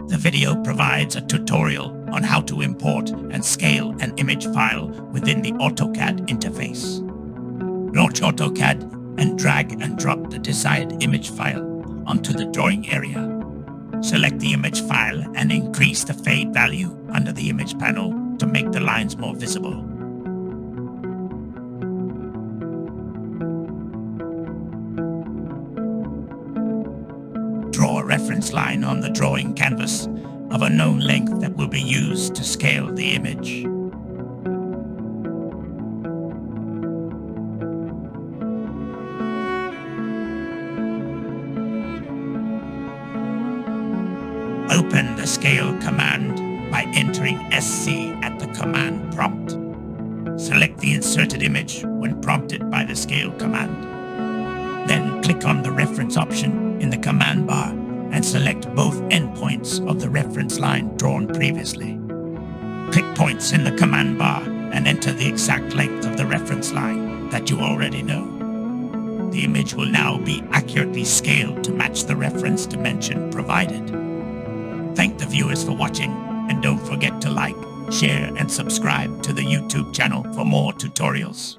The video provides a tutorial on how to import and scale an image file within the AutoCAD interface. Launch AutoCAD and drag and drop the desired image file onto the drawing area. Select the image file and increase the fade value under the image panel to make the lines more visible. Draw a reference line on the drawing canvas of a known length that will be used to scale the image. Open the scale command by entering SC at the command prompt. Select the inserted image when prompted by the scale command. Then click on the reference option in the command bar and select both endpoints of the reference line drawn previously. Pick points in the command bar and enter the exact length of the reference line that you already know. The image will now be accurately scaled to match the reference dimension provided. Thank the viewers for watching, and don't forget to like, share, and subscribe to the YouTube channel for more tutorials.